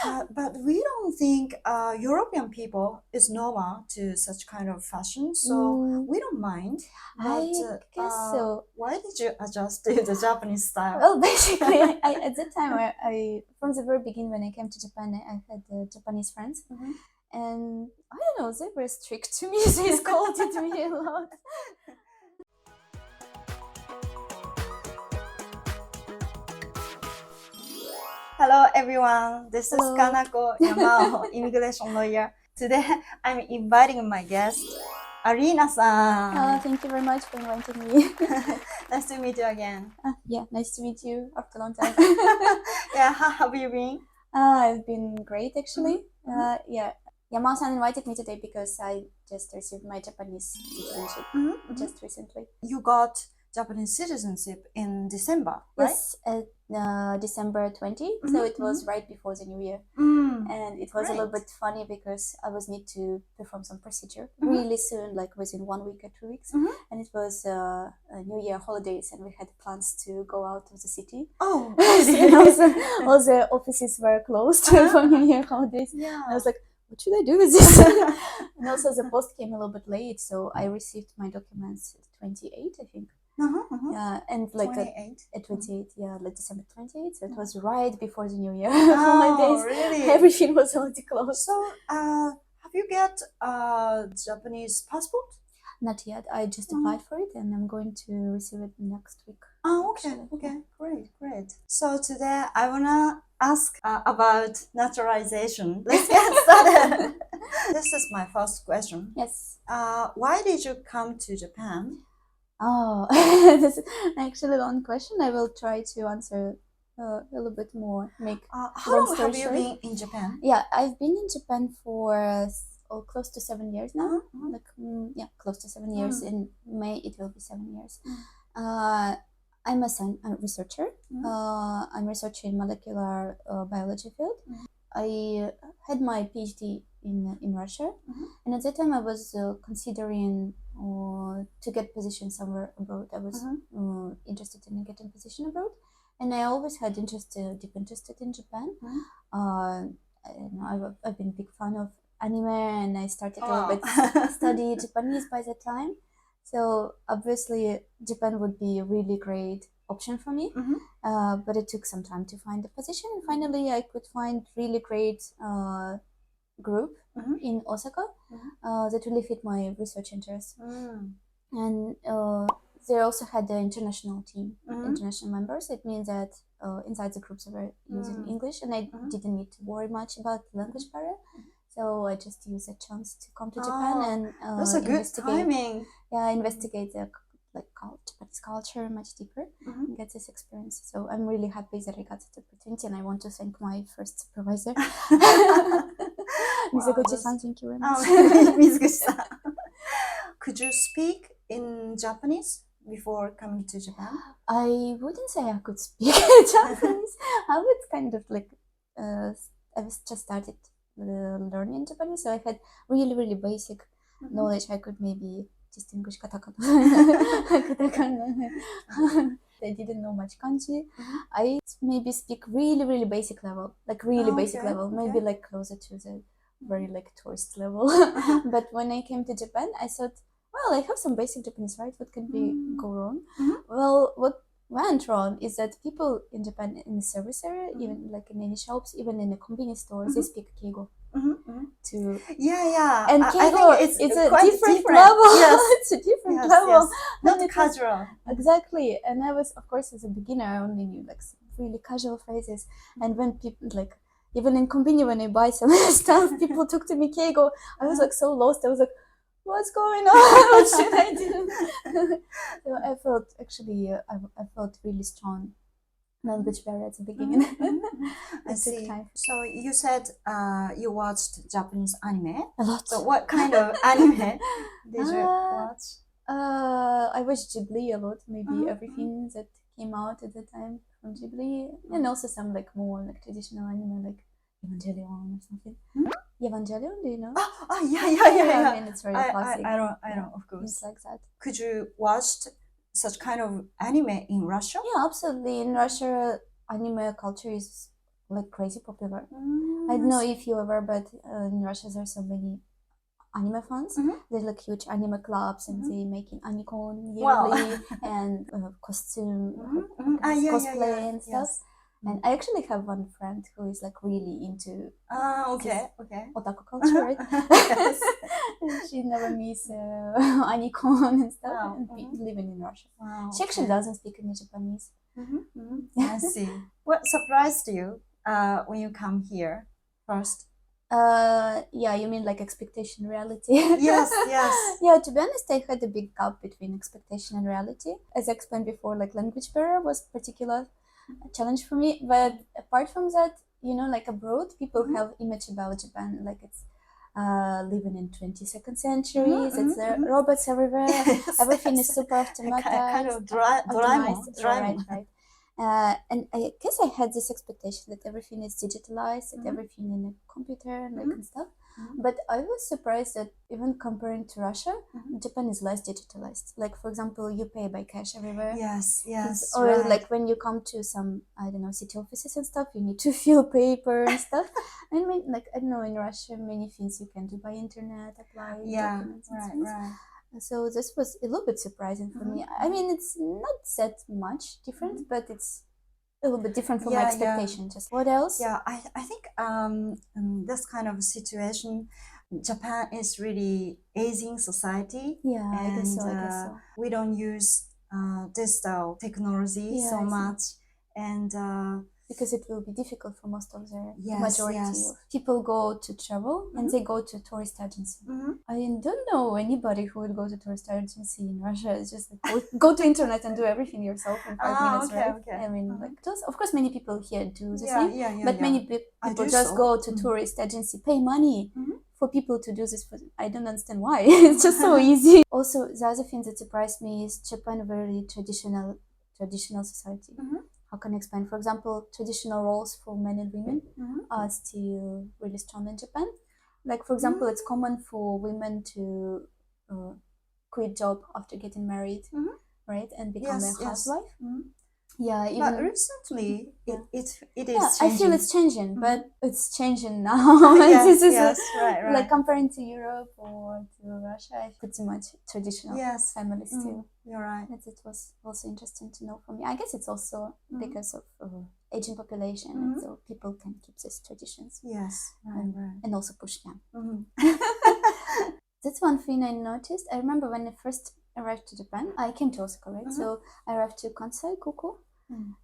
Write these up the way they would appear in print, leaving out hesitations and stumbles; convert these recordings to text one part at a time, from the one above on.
But we don't think European people is normal to such kind of fashion, so we don't mind. But, I guess so. Why did you adjust to the Japanese style? Well, basically, I at that time, I from the very beginning when I came to Japan, I had Japanese friends, and I don't know, they were strict to me. They scolded me a lot. Hello everyone, this is Kanako Yamao, immigration lawyer. Today I'm inviting my guest, Arina-san. Thank you very much for inviting me. Nice to meet you again. Yeah, nice to meet you after a long time. Yeah, how have you been? I've been great actually. Yeah, Yamao-san invited me today because I just received my Japanese citizenship just recently. You got Japanese citizenship in December, right? Yes, December 20, so it was right before the New Year. And it was a little bit funny because I was need to perform some procedure really soon, like within 1 week or 2 weeks. And it was New Year holidays, and we had plans to go out of the city. Oh, And also, all the offices were closed for New Year holidays. yeah. And I was like, what should I do with this? And also the post came a little bit late, so I received my documents at 28, I think. Yeah, and like 28. at 28, yeah, like December 28th. So it was right before the New Year Oh, holidays. really? Everything was already closed. So, have you got a Japanese passport? Not yet. I just applied for it, and I'm going to receive it next week. Oh, okay, okay, great. So today I wanna ask about naturalization. Let's get started. This is my first question. Yes. Why did you come to Japan? Oh, this is actually a long question. I will try to answer a little bit more. How long have you been in Japan? Yeah, I've been in Japan for close to 7 years now. Yeah, close to 7 years. In May, it will be 7 years. I'm a researcher. I'm researching in molecular biology field. I had my PhD in Russia, and at that time I was considering to get position somewhere abroad. I was interested in getting position abroad, and I always had deep interested in Japan. I've been a big fan of anime, and I started a little bit study Japanese by that time. So obviously Japan would be a really great option for me, but it took some time to find the position, and finally I could find really great group in Osaka that really fit my research interests. And they also had the international team, international members. It means that inside the groups they were using English, and I didn't need to worry much about the language barrier. So I just used a chance to come to Japan and that's a good timing. Yeah, investigate the Japanese culture much deeper and get this experience. So I'm really happy that I got that opportunity, and I want to thank my first supervisor, Mizuguchi-san. Thank you very much. Mizuguchi-san. Could you speak in Japanese before coming to Japan? I wouldn't say I could speak Japanese. I would kind of like I was just started learning Japanese, so I had really basic knowledge. I could maybe distinguish katakana. I didn't know much kanji. I maybe speak really basic level, like basic level, maybe like closer to the very like tourist level. But when I came to Japan, I thought, well, I have some basic Japanese, right? What can go wrong? Well, what went wrong is that people in Japan in the service area, even like in any shops, even in the convenience stores, they speak Keigo. And Keigo, I think it's a different level. Yes. It's a different level. Yes. Not casual. Exactly. And I was, of course, as a beginner, I only knew like some really casual phrases. And when people like, even in convenience, when I buy some stuff, people talk to me Keigo. I was like so lost. I was like, what's going on? What should I do? So I felt actually, I felt really strong language barrier at the beginning. I see. Time. So you said you watched Japanese anime. A lot. So what kind of anime did you watch? I watched Ghibli a lot. Maybe everything that came out at the time from Ghibli, and also some like more like traditional anime like Evangelion or something. Evangelion, do you know? Yeah. I mean, it's very classic. I know, of course. It's like that. Could you watch such kind of anime in Russia? Yeah, absolutely. In Russia, anime culture is like crazy popular. I don't know if you're aware, but in Russia there are so many anime fans. There's like huge anime clubs, and they making animecon yearly and costume cosplay and stuff. And I actually have one friend who is like really into otaku culture, right? She never miss animecon and stuff, and living in Russia. She actually doesn't speak any Japanese. I see. What surprised you when you come here first? Yeah, you mean like expectation and reality? Yes. Yeah, to be honest, I had a big gap between expectation and reality. As I explained before, like language barrier was particular challenge for me. But apart from that, you know, like abroad, people have image about Japan like it's living in 22nd century. It's robots everywhere. Everything is super automatic. Kind of Doraemon. Right. And I guess I had this expectation that everything is digitalized, that everything in a computer and like and stuff. But I was surprised that even comparing to Russia, Japan is less digitalized. Like for example, you pay by cash everywhere. Yes. Or like when you come to some, I don't know, city offices and stuff, you need to fill paper and stuff. I mean, like I don't know, in Russia, many things you can do by internet, apply documents and things. So this was a little bit surprising for me. I mean, it's not that much different, but it's a little bit different from my expectation. Just what else? Yeah, I think in this kind of situation, Japan is really aging society. Yeah, and, I guess so. We don't use digital technology so much, and because it will be difficult for most of the majority of people go to travel and they go to tourist agency. I don't know anybody who would go to tourist agency in Russia. It's just like, go to internet and do everything yourself in 5 minutes, right? I mean, like of course many people here do the same, but many people just go to tourist agency, pay money for people to do this. I don't understand why. It's just so easy. Also, the other thing that surprised me is Japan very traditional society. How can I explain? For example, traditional roles for men and women are still really strong in Japan. Like, for example, it's common for women to quit job after getting married, right, and become a housewife. Yeah, even but recently it is changing. I feel it's changing, but it's changing now. This is right. Like comparing to Europe or to Russia, pretty much traditional family still. You're right. It was also interesting to know for me. I guess it's also because of aging population, and so people can keep these traditions. Yes, right. And also push them. That's one thing I noticed. I remember when I first arrived to Japan, I came to Osaka, right? So I arrived to Kansai, Koko,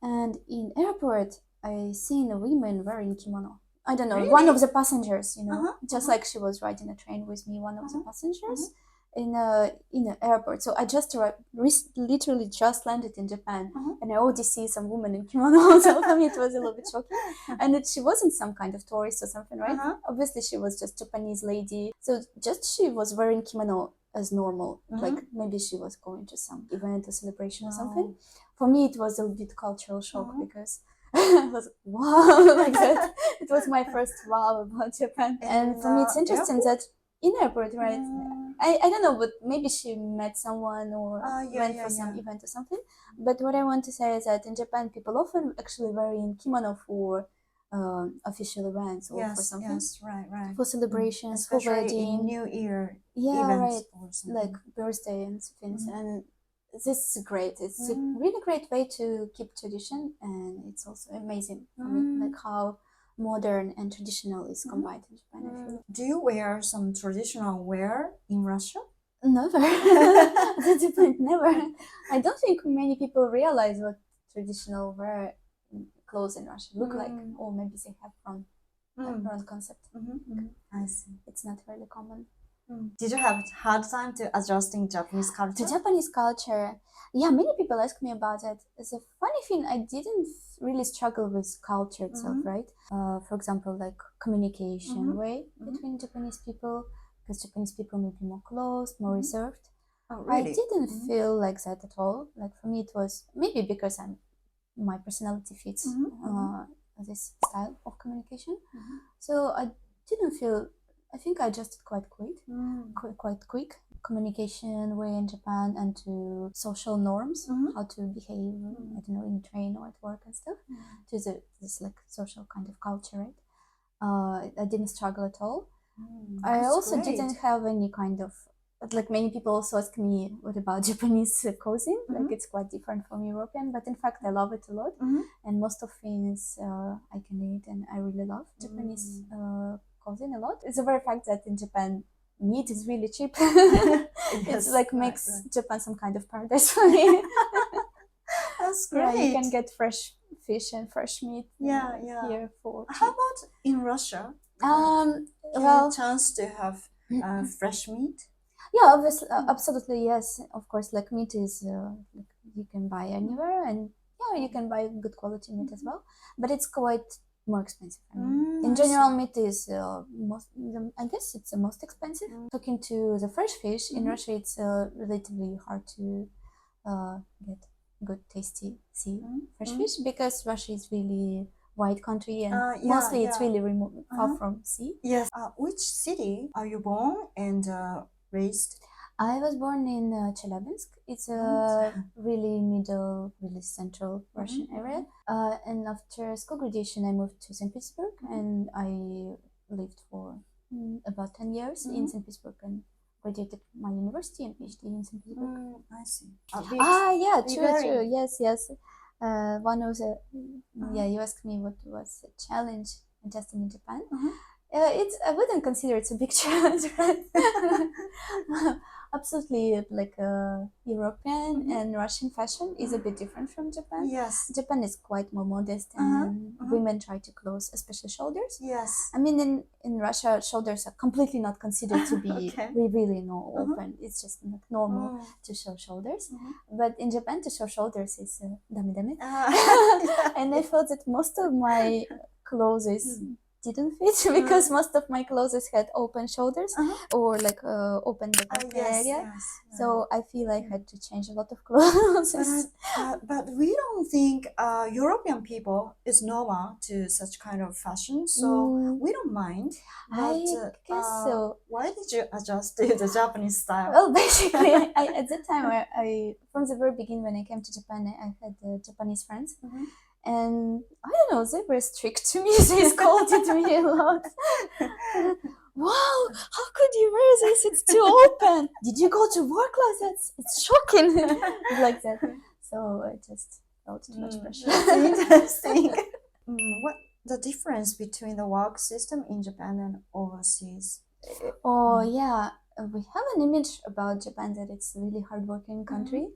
and in airport, I seen a woman wearing kimono. I don't know, one of the passengers, you know, just like she was riding a train with me, one of the passengers in an airport. So I just arrived, literally just landed in Japan, and I already see some woman in kimono. So for me, it was a little bit shocking. And she wasn't some kind of tourist or something, right? Obviously, she was just Japanese lady. So just she was wearing kimono as normal, like maybe she was going to some event or celebration or something. For me, it was a little bit cultural shock because I was wow, like that. It was my first wow about Japan. And for me, it's interesting that in airport, right? I don't know, but maybe she met someone or went for some event or something. But what I want to say is that in Japan, people often actually wearing kimono for official events or for something. Yes, right. For celebrations, especially for wedding, in New Year events, or something. like birthday and things. And this is great. It's a really great way to keep tradition, and it's also amazing for me, like how modern and traditional is combined in Japan. I feel. Do you wear some traditional wear in Russia? Never. That's the point. Never. I don't think many people realize what traditional wear clothes in Russia look like, or maybe they have wrong concept. I see. It's not really common. Did you have hard time to adjusting Japanese culture? The Japanese culture, yeah, many people ask me about it. It's a funny thing, I didn't really struggle with culture itself, right? For example, like communication way between Japanese people, because Japanese people may be more closed, more reserved. Oh, really? I didn't feel like that at all. Like for me, it was maybe because my personality fits this style of communication. So I didn't feel. I think I adjusted quite quick. communication way in Japan and to social norms, how to behave, I don't know, in train or at work and stuff, to this like social kind of culture, right? I didn't struggle at all. I also didn't have any kind of, like many people also ask me, what about Japanese cuisine? Like it's quite different from European, but in fact I love it a lot. And most of things I can eat, and I really love Japanese cuisine a lot. It's the very fact that in Japan meat is really cheap. It's like makes Japan some kind of paradise for me. That's great. Yeah, you can get fresh fish and fresh meat here for cheap. How about in Russia? Well, chance to have fresh meat? Yeah, obviously, absolutely, yes. Of course, like meat is like you can buy anywhere, and yeah, you can buy good quality meat as well. But it's quite more expensive. I mean, in general, meat is I guess it's the most expensive. Talking to the fresh fish in Russia, it's relatively hard to get good, tasty fresh fish, because Russia is really wide country, and mostly it's really remote, far from sea. Yes. Which city are you born and raised? I was born in Chelyabinsk. It's a really middle, really central Russian area. And after school graduation, I moved to St. Petersburg, and I lived for about 10 years in St. Petersburg, and graduated my university and PhD in St. Petersburg. I see. Yeah, true. Yes. One of the you asked me what was the challenge adjusting in Japan. I wouldn't consider it's a big challenge, right? Absolutely, like European and Russian fashion is a bit different from Japan. Yes. Japan is quite more modest, and women try to close, especially shoulders. Yes. I mean, in Russia, shoulders are completely not considered to be really open. It's just not normal to show shoulders. But in Japan, to show shoulders is dame. And I felt that most of my clothes didn't fit because most of my clothes had open shoulders or like open the back area. So I feel I had to change a lot of clothes. But we don't think European people is normal to such kind of fashion, so we don't mind. But, I guess so. Why did you adjust to the Japanese style? Well, basically, I at that time, I from the very beginning when I came to Japan, I had Japanese friends. And I don't know, they were strict to me. They scolded me a lot. Wow, how could you wear this? It's too open. Did you go to work like that? It's shocking. Like that. So I just felt too much pressure. That's interesting. What the difference between the work system in Japan and overseas? Oh yeah, we have an image about Japan that it's a really hardworking country,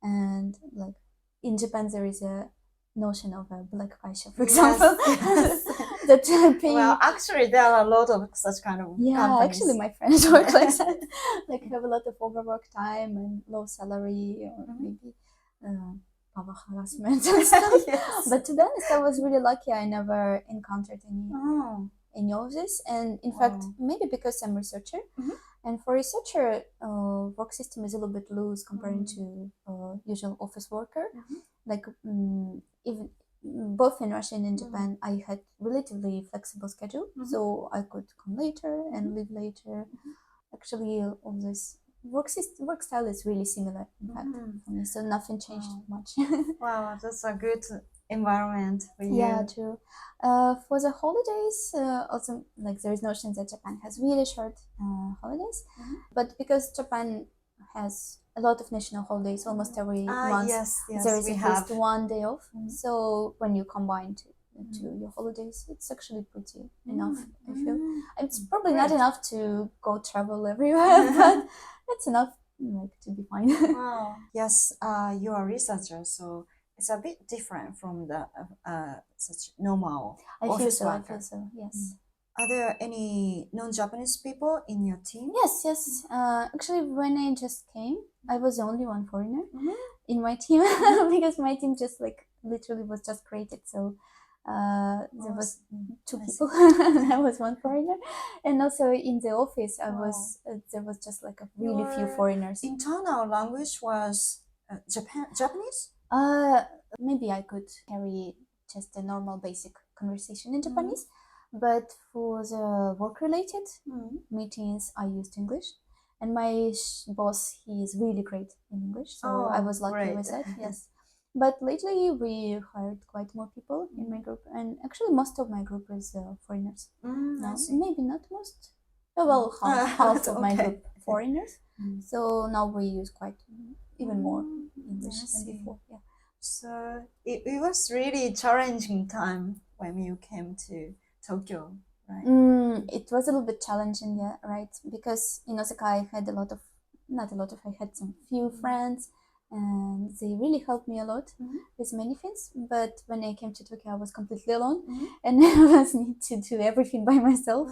and like in Japan there is a notion of a black Kaisha, for example. That well, actually, there are a lot of such kind of companies. Actually, my friends work like that. Like have a lot of overwork time and low salary, or maybe power harassment and stuff. But to be honest, I was really lucky. I never encountered any of this, and in fact, maybe because I'm a researcher. And for researcher, work system is a little bit loose compared to usual office worker. Like even both in Russia and in Japan, I had relatively flexible schedule, so I could come later and leave later. Actually, all this work style is really similar, in fact, for me. So nothing changed much. Wow, that's a good environment for you. Yeah, true. For the holidays, also like there is notion that Japan has really short holidays, but because Japan has a lot of national holidays almost every month, there is at least one day off. So when you combine to your holidays, it's actually pretty enough. I feel it's probably not enough to go travel everywhere, but it's enough like to be fine. Wow. Yes, you are a researcher, so it's a bit different from the such normal office worker. I feel so. Yes. Are there any non-Japanese people in your team? Yes. Actually, when I just came, I was the only one foreigner in my team because my team just like literally was just created. So there was two people and I was one foreigner. And also in the office, there was just like a really few foreigners. Internal language was Japanese? Maybe I could carry just a normal basic conversation in Japanese. But for the work-related meetings, I used English. And my boss, he is really great in English, so I was lucky great. with that. Yes. But lately we hired quite more people in my group, and actually most of my group is foreigners. No, maybe not most. Well, half of my group foreigners. So now we use quite even more English than before. Yeah. So it was really challenging time when you came to Tokyo, right? It was a little bit challenging, yeah, right? Because in Osaka I had I had some few friends, and they really helped me a lot with many things. But when I came to Tokyo, I was completely alone, and I was need to do everything by myself,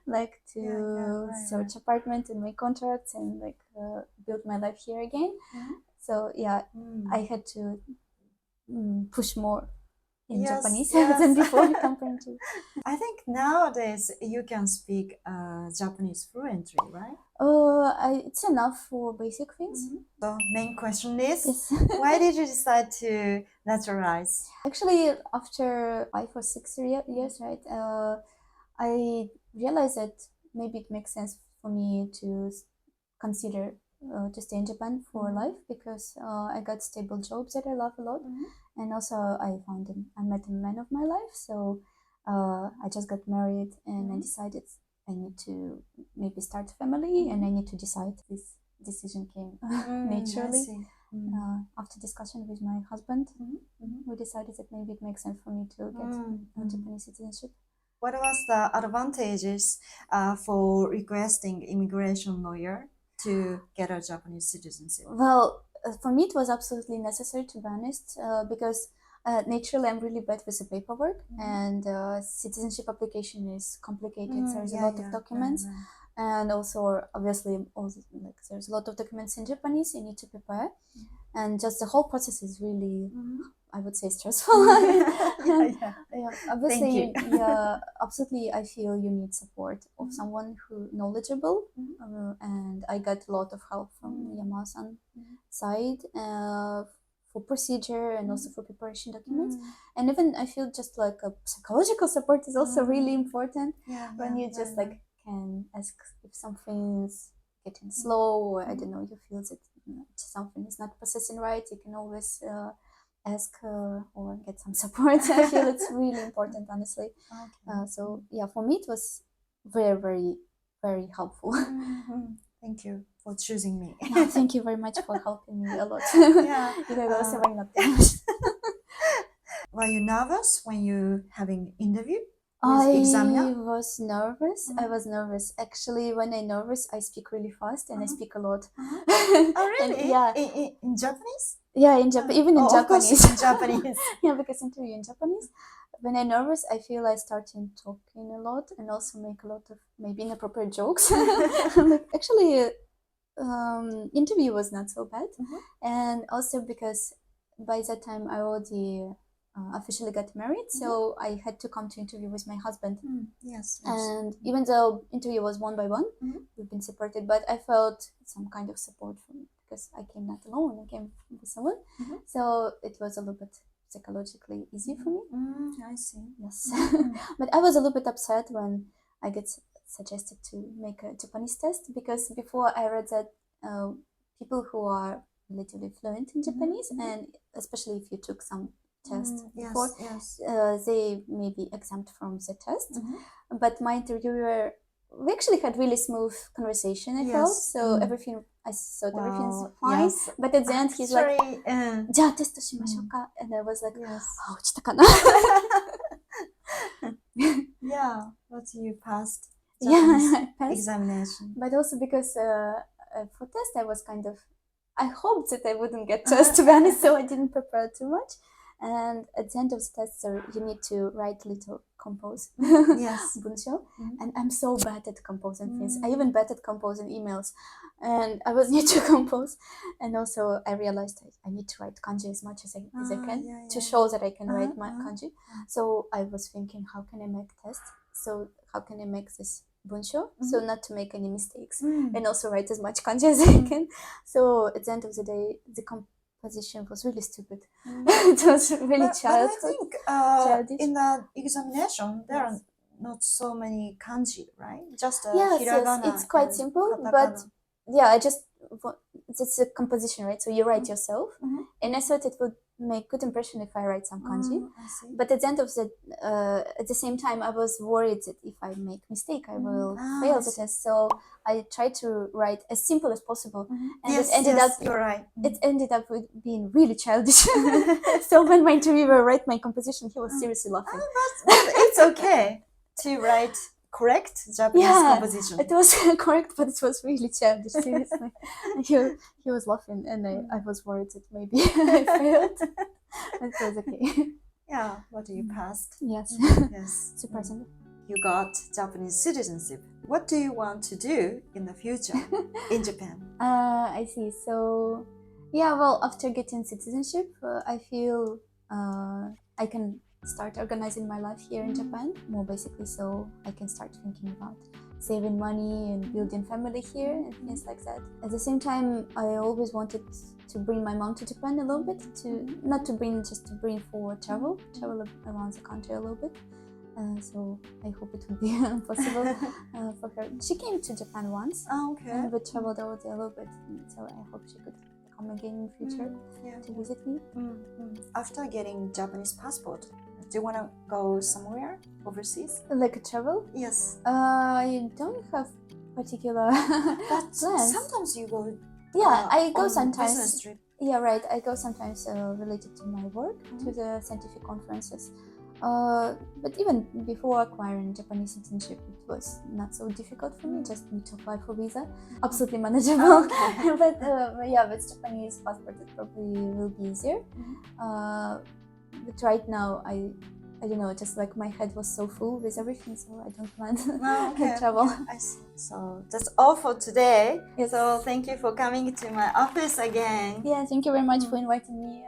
like to search apartment and make contracts and like build my life here again. So yeah, I had to push more in Japanese than before compared to. I think nowadays you can speak Japanese fluently, right? It's enough for basic things. The main question is, why did you decide to naturalize? Actually, after 5 or 6 years, right, I realized that maybe it makes sense for me to consider to stay in Japan for life, because I got stable jobs that I love a lot, and also I met a man of my life. So I just got married, and I decided I need to maybe start a family, and I need to decide. This decision came naturally after discussion with my husband. We decided that maybe it makes sense for me to get Japanese citizenship. What was the advantages for requesting immigration lawyer to get a Japanese citizenship? Well, for me it was absolutely necessary, to be honest, because naturally I'm really bad with the paperwork, and citizenship application is complicated. There's a lot of documents, and also obviously there's a lot of documents in Japanese you need to prepare, and just the whole process is really I would say stressful. Obviously, absolutely. I feel you need support of someone who knowledgeable, and I got a lot of help from Yama-san side for procedure and also for preparation documents. And even I feel just like a psychological support is also really important when you just like can ask if something's getting slow, or I don't know, you feel that something is not processing right. You can always ask or get some support. I feel it's really important, honestly. So yeah, for me it was very, very, very helpful. Thank you for choosing me. Thank you very much for helping me a lot. Were you nervous when you having interview? I was nervous. I was nervous. Actually, when I'm nervous, I speak really fast and I speak a lot. Oh, really? And, yeah. In Japanese? Yeah, in Japan, even in Japanese. In Japanese. Yeah, because interview in Japanese. When I'm nervous, I feel I start talking a lot and also make a lot of maybe inappropriate jokes. Actually, interview was not so bad, and also because by that time I already officially got married, so I had to come to interview with my husband. Yes. And even though interview was one by one, we've been separated, but I felt some kind of support from because I came not alone, I came with someone. So it was a little bit psychologically easy for me. I see. Yes. But I was a little bit upset when I get suggested to make a Japanese test, because before I read that people who are relatively fluent in Japanese, and especially if you took some test before, they may be exempt from the test. But my interviewer, we actually had really smooth conversation, I felt. So everything, I thought everything's fine. But at the end, he's like, じゃあテストしましょうか. And I was like, 落ちたかな? Yeah, but you passed I passed. examination. But also because for test, I was kind of, I hoped that I wouldn't get test, to be honest, so I didn't prepare too much. And at the end of the test, so you need to write little compose bunsho, and I'm so bad at composing things. I even bad at composing emails, and I was need to compose. And also I realized I need to write kanji as much as I can to show that I can write my kanji. So I was thinking, how can I make test? So how can I make this bunsho so not to make any mistakes, and also write as much kanji as I can. So at the end of the day, the position was really stupid. It was really childish. But I think in the examination there are not so many kanji, right? Just hiragana. Yes, it's quite simple, but it's a composition, right? So you write yourself, and I thought it would make good impression if I write some kanji. But at the end of at the same time, I was worried that if I make mistake, I will fail the test. So I tried to write as simple as possible, and it ended up with being really childish. So when my interviewer read my composition, he was seriously laughing. But it's okay to write correct Japanese composition. It was correct, but it was really childish, seriously. he was laughing, and I was worried that maybe I failed. It was okay. Yeah, but you passed. Yes. Yes. Surprisingly. You got Japanese citizenship. What do you want to do in the future in Japan? I see. So, well, after getting citizenship, I feel I can start organizing my life here in Japan more basically, so I can start thinking about saving money and building family here and things like that. At the same time, I always wanted to bring my mom to Japan a little bit, not to bring for travel around the country a little bit. So I hope it will be possible for her. She came to Japan once, and we traveled over there a little bit, so I hope she could come again in the future to visit me. After getting Japanese passport, do you want to go somewhere overseas? Like a travel? Yes. I don't have particular But plans. sometimes you go. I go on sometimes. Business trip. Yeah, right. I go sometimes related to my work, to the scientific conferences. But even before acquiring Japanese citizenship, it was not so difficult for me. Just need to apply for visa. Absolutely manageable. But with Japanese passport, it probably will be easier. But right now, I don't know, just like my head was so full with everything, so I don't plan to travel. I see. So that's all for today. Yes. So thank you for coming to my office again. Yeah, thank you very much for inviting me.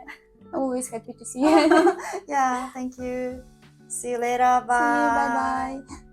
Always happy to see you. Yeah, thank you. See you later. Bye. See you. Bye bye.